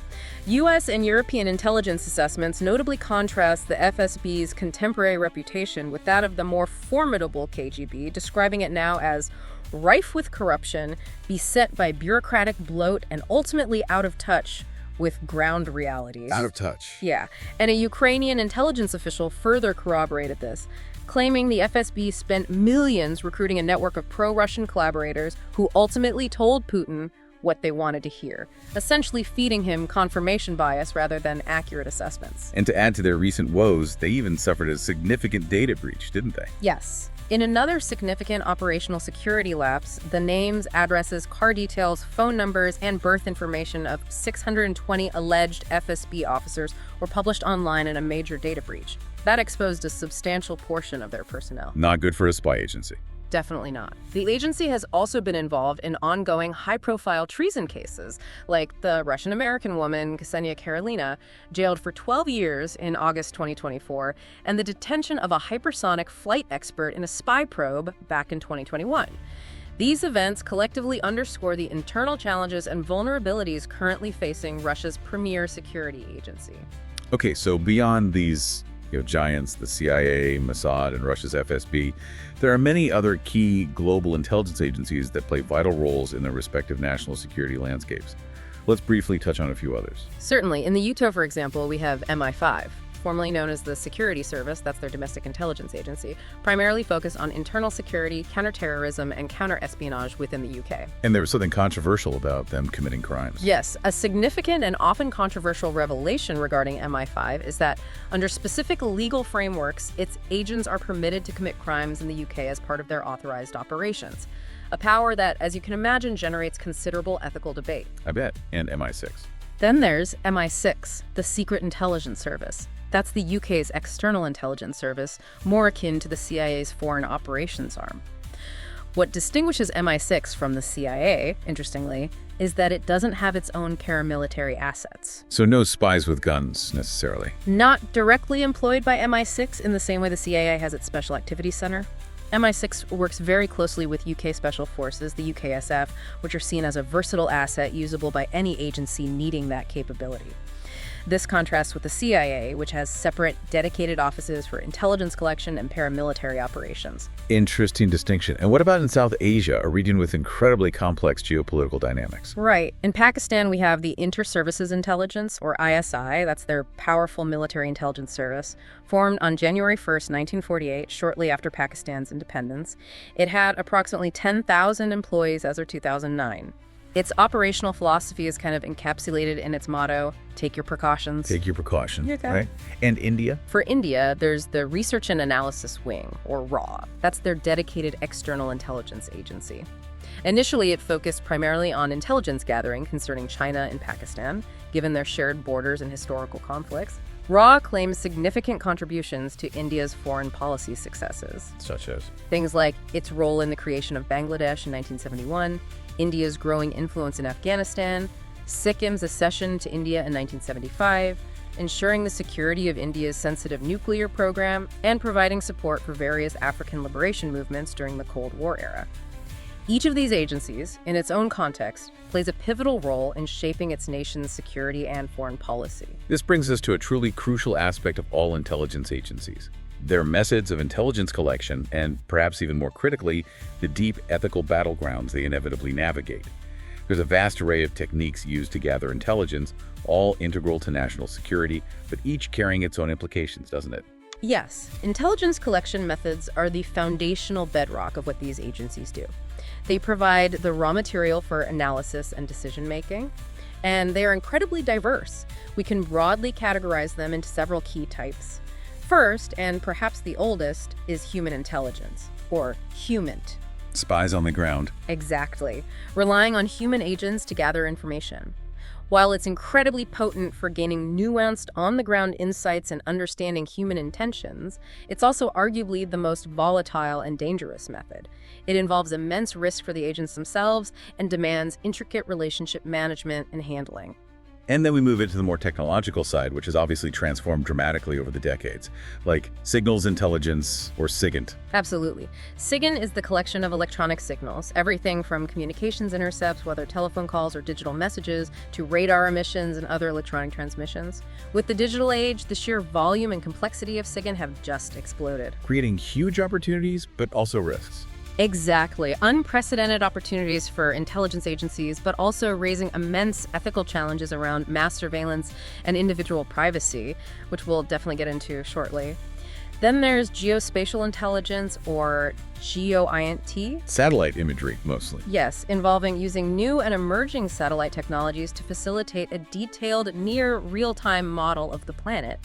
U.S. and European intelligence assessments notably contrast the FSB's contemporary reputation with that of the more formidable KGB, describing it now as rife with corruption, beset by bureaucratic bloat, and ultimately out of touch with ground realities. Out of touch. Yeah. And a Ukrainian intelligence official further corroborated this, claiming the FSB spent millions recruiting a network of pro-Russian collaborators who ultimately told Putin what they wanted to hear, essentially feeding him confirmation bias rather than accurate assessments. And to add to their recent woes, they even suffered a significant data breach, didn't they? Yes. In another significant operational security lapse, the names, addresses, car details, phone numbers, and birth information of 620 alleged FSB officers were published online in a major data breach. That exposed a substantial portion of their personnel. Not good for a spy agency. Definitely not. The agency has also been involved in ongoing high-profile treason cases, like the Russian-American woman Ksenia Karelina, jailed for 12 years in August 2024, and the detention of a hypersonic flight expert in a spy probe back in 2021. These events collectively underscore the internal challenges and vulnerabilities currently facing Russia's premier security agency. Okay, so beyond these giants, the CIA, Mossad, and Russia's FSB, there are many other key global intelligence agencies that play vital roles in their respective national security landscapes. Let's briefly touch on a few others. Certainly. In the UTO, for example, we have MI5, formerly known as the Security Service, that's their domestic intelligence agency, primarily focused on internal security, counterterrorism, and counter-espionage within the UK. And there was something controversial about them committing crimes. Yes, a significant and often controversial revelation regarding MI5 is that under specific legal frameworks, its agents are permitted to commit crimes in the UK as part of their authorized operations. A power that, as you can imagine, generates considerable ethical debate. I bet. And MI6. Then there's MI6, the Secret Intelligence Service. That's the UK's external intelligence service, more akin to the CIA's foreign operations arm. What distinguishes MI6 from the CIA, interestingly, is that it doesn't have its own paramilitary assets. So no spies with guns, necessarily. Not directly employed by MI6 in the same way the CIA has its Special Activities Center. MI6 works very closely with UK Special Forces, the UKSF, which are seen as a versatile asset usable by any agency needing that capability. This contrasts with the CIA, which has separate, dedicated offices for intelligence collection and paramilitary operations. Interesting distinction. And what about in South Asia, a region with incredibly complex geopolitical dynamics? Right. In Pakistan, we have the Inter-Services Intelligence, or ISI. That's their powerful military intelligence service, formed on January 1st, 1948, shortly after Pakistan's independence. It had approximately 10,000 employees as of 2009. Its operational philosophy is kind of encapsulated in its motto, take your precautions. Take your precautions, Okay. right? And India? For India, there's the Research and Analysis Wing, or RAW. That's their dedicated external intelligence agency. Initially, it focused primarily on intelligence gathering concerning China and Pakistan, given their shared borders and historical conflicts. RAW claims significant contributions to India's foreign policy successes. Such as? Things like its role in the creation of Bangladesh in 1971, India's growing influence in Afghanistan, Sikkim's accession to India in 1975, ensuring the security of India's sensitive nuclear program, and providing support for various African liberation movements during the Cold War era. Each of these agencies, in its own context, plays a pivotal role in shaping its nation's security and foreign policy. This brings us to a truly crucial aspect of all intelligence agencies: their methods of intelligence collection, and perhaps even more critically, the deep ethical battlegrounds they inevitably navigate. There's a vast array of techniques used to gather intelligence, all integral to national security, but each carrying its own implications, doesn't it? Yes, intelligence collection methods are the foundational bedrock of what these agencies do. They provide the raw material for analysis and decision-making, and they are incredibly diverse. We can broadly categorize them into several key types. First, and perhaps the oldest, is human intelligence, or HUMINT. Spies on the ground. Exactly, relying on human agents to gather information. While it's incredibly potent for gaining nuanced, on-the-ground insights and understanding human intentions, it's also arguably the most volatile and dangerous method. It involves immense risk for the agents themselves and demands intricate relationship management and handling. And then we move into the more technological side, which has obviously transformed dramatically over the decades, like signals intelligence, or SIGINT. Absolutely. SIGINT is the collection of electronic signals, everything from communications intercepts, whether telephone calls or digital messages, to radar emissions and other electronic transmissions. With the digital age, the sheer volume and complexity of SIGINT have just exploded. Creating huge opportunities, but also risks. Exactly. Unprecedented opportunities for intelligence agencies, but also raising immense ethical challenges around mass surveillance and individual privacy, which we'll definitely get into shortly. Then there's geospatial intelligence, or GEOINT. Satellite imagery, mostly. Yes, involving using new and emerging satellite technologies to facilitate a detailed, near real-time model of the planet.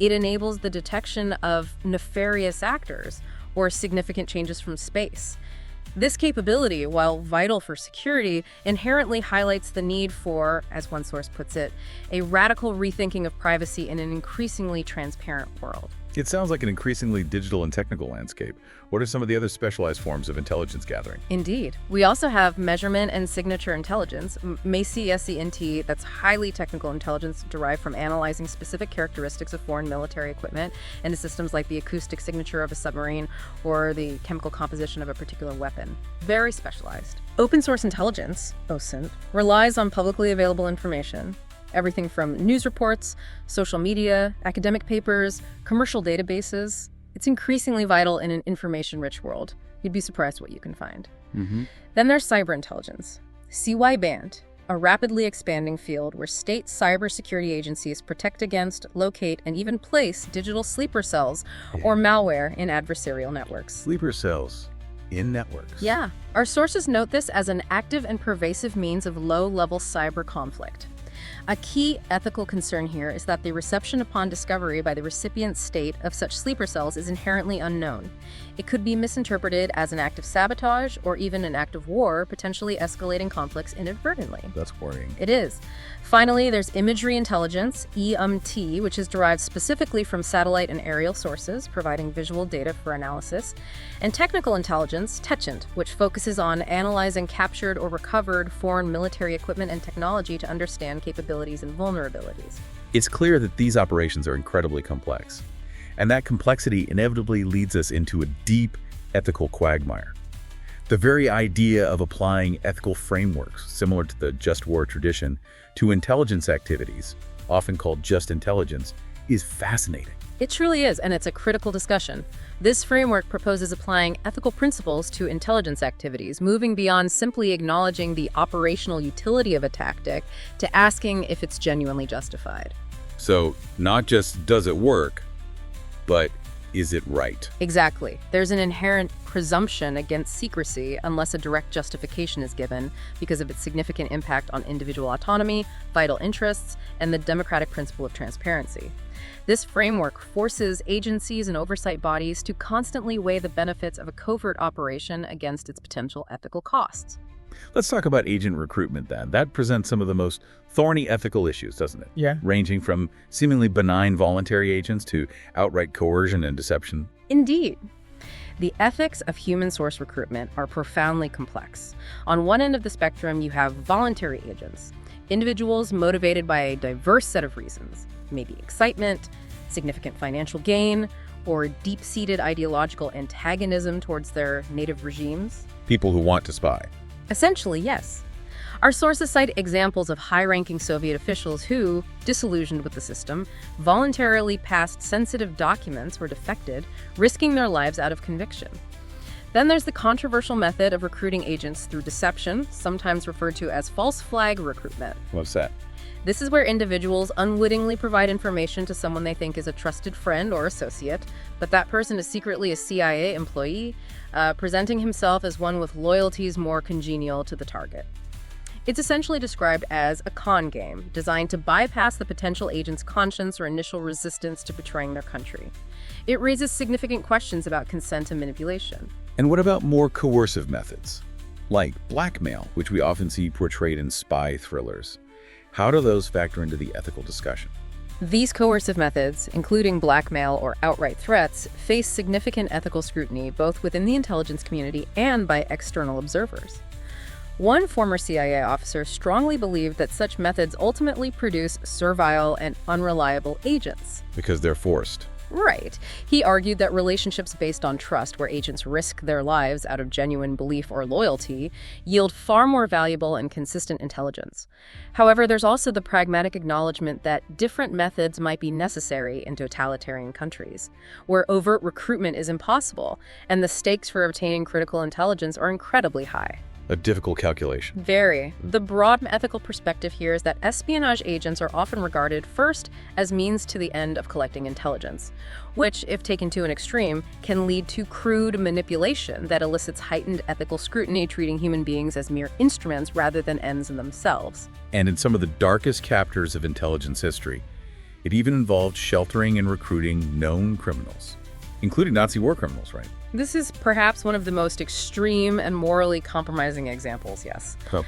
It enables the detection of nefarious actors or significant changes from space. This capability, while vital for security, inherently highlights the need for, as one source puts it, a radical rethinking of privacy in an increasingly transparent world. It sounds like an increasingly digital and technical landscape. What are some of the other specialized forms of intelligence gathering? Indeed. We also have measurement and signature intelligence, MASINT, that's highly technical intelligence derived from analyzing specific characteristics of foreign military equipment and systems like the acoustic signature of a submarine or the chemical composition of a particular weapon. Very specialized. Open source intelligence, OSINT, relies on publicly available information. Everything from news reports, social media, academic papers, commercial databases. It's increasingly vital in an information-rich world. You'd be surprised what you can find. Then there's cyber intelligence, CYBINT, a rapidly expanding field where state cybersecurity agencies protect against, locate, and even place digital sleeper cells or malware in adversarial networks. Sleeper cells in networks. Yeah. Our sources note this as an active and pervasive means of low-level cyber conflict. A key ethical concern here is that the reception upon discovery by the recipient state of such sleeper cells is inherently unknown. It could be misinterpreted as an act of sabotage or even an act of war, potentially escalating conflicts inadvertently. That's worrying. It is. Finally, there's imagery intelligence, IMINT, which is derived specifically from satellite and aerial sources, providing visual data for analysis, and technical intelligence, TECHINT, which focuses on analyzing captured or recovered foreign military equipment and technology to understand capabilities and vulnerabilities. It's clear that these operations are incredibly complex, and that complexity inevitably leads us into a deep ethical quagmire. The very idea of applying ethical frameworks, similar to the just war tradition, to intelligence activities, often called just intelligence, is fascinating. It truly is, and it's a critical discussion. This framework proposes applying ethical principles to intelligence activities, moving beyond simply acknowledging the operational utility of a tactic to asking if it's genuinely justified. So, not just does it work, but is it right? Exactly. There's an inherent presumption against secrecy unless a direct justification is given because of its significant impact on individual autonomy, vital interests, and the democratic principle of transparency. This framework forces agencies and oversight bodies to constantly weigh the benefits of a covert operation against its potential ethical costs. Let's talk about agent recruitment then. That presents some of the most thorny ethical issues, doesn't it? Yeah. Ranging from seemingly benign voluntary agents to outright coercion and deception. Indeed. The ethics of human source recruitment are profoundly complex. On one end of the spectrum, you have voluntary agents, individuals motivated by a diverse set of reasons, maybe excitement, significant financial gain, or deep-seated ideological antagonism towards their native regimes. People who want to spy. Essentially, yes. Our sources cite examples of high-ranking Soviet officials who, disillusioned with the system, voluntarily passed sensitive documents or defected, risking their lives out of conviction. Then there's the controversial method of recruiting agents through deception, sometimes referred to as false flag recruitment. What's that? This is where individuals unwittingly provide information to someone they think is a trusted friend or associate, but that person is secretly a CIA employee, presenting himself as one with loyalties more congenial to the target. It's essentially described as a con game, designed to bypass the potential agent's conscience or initial resistance to betraying their country. It raises significant questions about consent and manipulation. And what about more coercive methods, like blackmail, which we often see portrayed in spy thrillers? How do those factor into the ethical discussion? These coercive methods, including blackmail or outright threats, face significant ethical scrutiny both within the intelligence community and by external observers. One former CIA officer strongly believed that such methods ultimately produce servile and unreliable agents. Because they're forced. Right. He argued that relationships based on trust, where agents risk their lives out of genuine belief or loyalty, yield far more valuable and consistent intelligence. However, there's also the pragmatic acknowledgement that different methods might be necessary in totalitarian countries, where overt recruitment is impossible, and the stakes for obtaining critical intelligence are incredibly high. A difficult calculation. Very. The broad ethical perspective here is that espionage agents are often regarded first as means to the end of collecting intelligence, which, if taken to an extreme, can lead to crude manipulation that elicits heightened ethical scrutiny, treating human beings as mere instruments rather than ends in themselves. And in some of the darkest chapters of intelligence history, it even involved sheltering and recruiting known criminals, including Nazi war criminals, right? This is perhaps one of the most extreme and morally compromising examples, yes. Oh.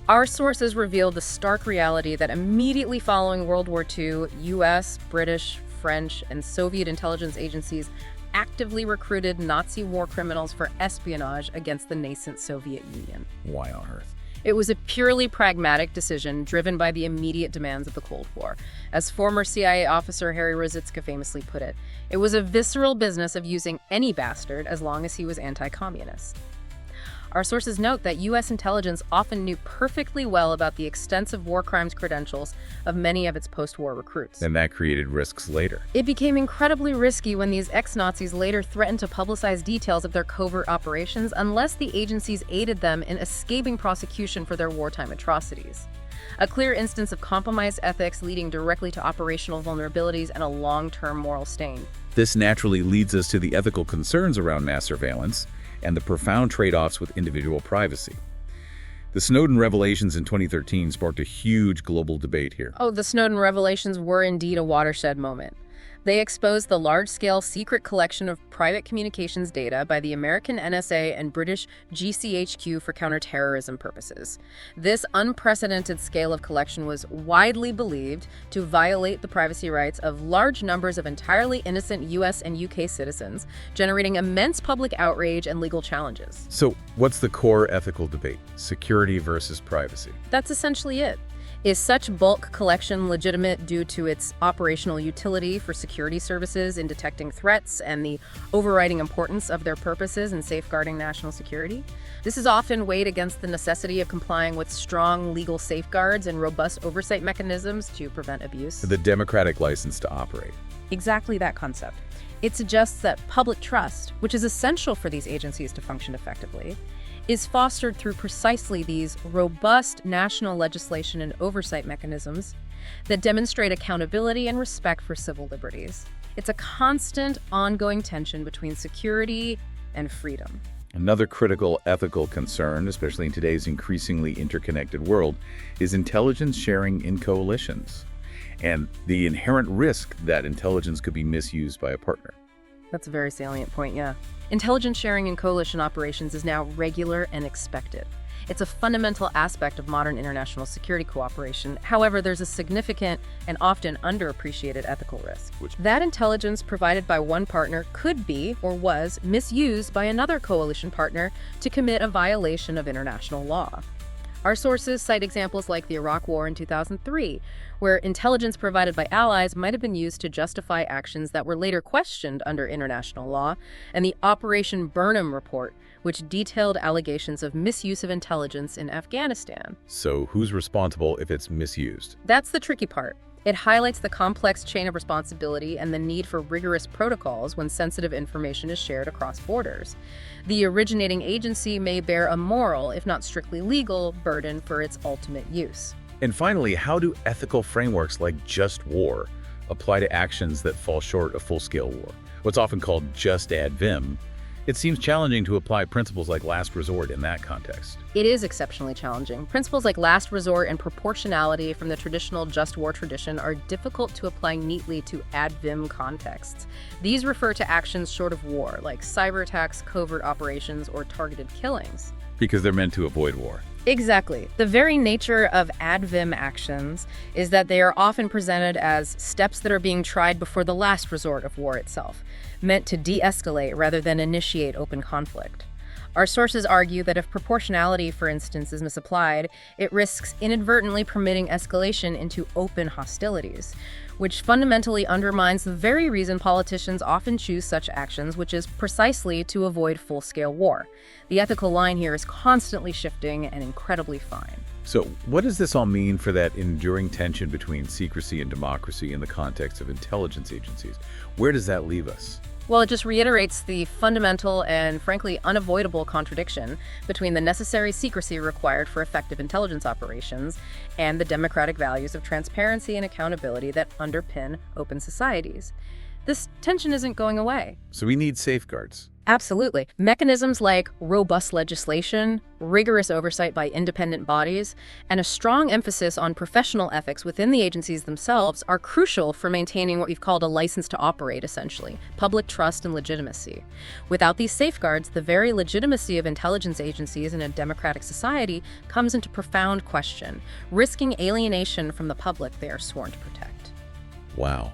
Our sources reveal the stark reality that immediately following World War II, U.S., British, French, and Soviet intelligence agencies actively recruited Nazi war criminals for espionage against the nascent Soviet Union. Why on earth? It was a purely pragmatic decision driven by the immediate demands of the Cold War. As former CIA officer Harry Rosicka famously put it, it was a visceral business of using any bastard as long as he was anti-communist. Our sources note that U.S. intelligence often knew perfectly well about the extensive war crimes credentials of many of its post-war recruits. And that created risks later. It became incredibly risky when these ex-Nazis later threatened to publicize details of their covert operations unless the agencies aided them in escaping prosecution for their wartime atrocities. A clear instance of compromised ethics leading directly to operational vulnerabilities and a long-term moral stain. This naturally leads us to the ethical concerns around mass surveillance and the profound trade-offs with individual privacy. The Snowden revelations in 2013 sparked a huge global debate here. Oh, the Snowden revelations were indeed a watershed moment. They exposed the large-scale secret collection of private communications data by the American NSA and British GCHQ for counterterrorism purposes. This unprecedented scale of collection was widely believed to violate the privacy rights of large numbers of entirely innocent US and UK citizens, generating immense public outrage and legal challenges. So, what's the core ethical debate? Security versus privacy. That's essentially it. Is such bulk collection legitimate due to its operational utility for security services in detecting threats and the overriding importance of their purposes in safeguarding national security? This is often weighed against the necessity of complying with strong legal safeguards and robust oversight mechanisms to prevent abuse. The democratic license to operate. Exactly that concept. It suggests that public trust, which is essential for these agencies to function effectively, is fostered through precisely these robust national legislation and oversight mechanisms that demonstrate accountability and respect for civil liberties. It's a constant, ongoing tension between security and freedom. Another critical ethical concern, especially in today's increasingly interconnected world, is intelligence sharing in coalitions and the inherent risk that intelligence could be misused by a partner. That's a very salient point, yeah. Intelligence sharing in coalition operations is now regular and expected. It's a fundamental aspect of modern international security cooperation. However, there's a significant and often underappreciated ethical risk. That intelligence provided by one partner could be, or was, misused by another coalition partner to commit a violation of international law. Our sources cite examples like the Iraq War in 2003, where intelligence provided by allies might have been used to justify actions that were later questioned under international law, and the Operation Burnham report, which detailed allegations of misuse of intelligence in Afghanistan. So who's responsible if it's misused? That's the tricky part. It highlights the complex chain of responsibility and the need for rigorous protocols when sensitive information is shared across borders. The originating agency may bear a moral, if not strictly legal, burden for its ultimate use. And finally, how do ethical frameworks like just war apply to actions that fall short of full-scale war? What's often called just ad vim. It seems challenging to apply principles like last resort in that context. It is exceptionally challenging. Principles like last resort and proportionality from the traditional just war tradition are difficult to apply neatly to ad vim contexts. These refer to actions short of war, like cyber attacks, covert operations, or targeted killings. Because they're meant to avoid war. Exactly. The very nature of ad vim actions is that they are often presented as steps that are being tried before the last resort of war itself, meant to de-escalate rather than initiate open conflict. Our sources argue that if proportionality, for instance, is misapplied, it risks inadvertently permitting escalation into open hostilities, which fundamentally undermines the very reason politicians often choose such actions, which is precisely to avoid full-scale war. The ethical line here is constantly shifting and incredibly fine. So what does this all mean for that enduring tension between secrecy and democracy in the context of intelligence agencies? Where does that leave us? Well, it just reiterates the fundamental and, frankly, unavoidable contradiction between the necessary secrecy required for effective intelligence operations and the democratic values of transparency and accountability that underpin open societies. This tension isn't going away. So we need safeguards. Absolutely. Mechanisms like robust legislation, rigorous oversight by independent bodies, and a strong emphasis on professional ethics within the agencies themselves are crucial for maintaining what we've called a license to operate, essentially, public trust and legitimacy. Without these safeguards, the very legitimacy of intelligence agencies in a democratic society comes into profound question, risking alienation from the public they are sworn to protect. Wow.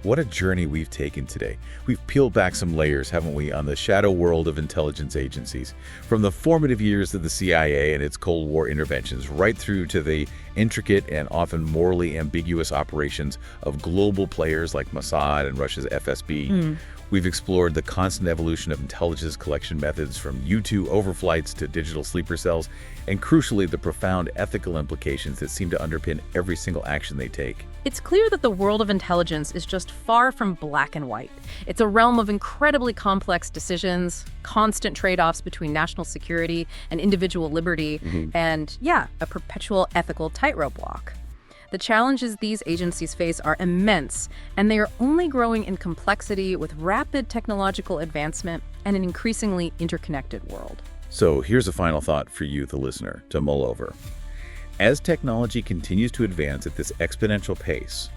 What a journey we've taken today. We've peeled back some layers, haven't we, on the shadow world of intelligence agencies, from the formative years of the CIA and its Cold War interventions, right through to the intricate and often morally ambiguous operations of global players like Mossad and Russia's FSB. We've explored the constant evolution of intelligence collection methods from U-2 overflights to digital sleeper cells, and crucially, the profound ethical implications that seem to underpin every single action they take. It's clear that the world of intelligence is just far from black and white. It's a realm of incredibly complex decisions, constant trade-offs between national security and individual liberty, and, a perpetual ethical tightrope walk. The challenges these agencies face are immense, and they are only growing in complexity with rapid technological advancement and an increasingly interconnected world. So here's a final thought for you, the listener, to mull over. As technology continues to advance at this exponential pace,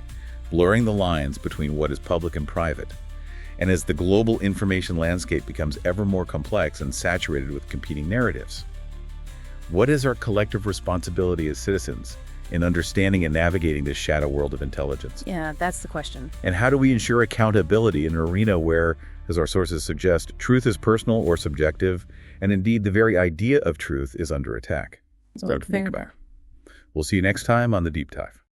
blurring the lines between what is public and private, and as the global information landscape becomes ever more complex and saturated with competing narratives, what is our collective responsibility as citizens in understanding and navigating this shadow world of intelligence? Yeah, that's the question. And how do we ensure accountability in an arena where, as our sources suggest, truth is personal or subjective, and indeed the very idea of truth is under attack? So think about. We'll see you next time on The Deep Dive.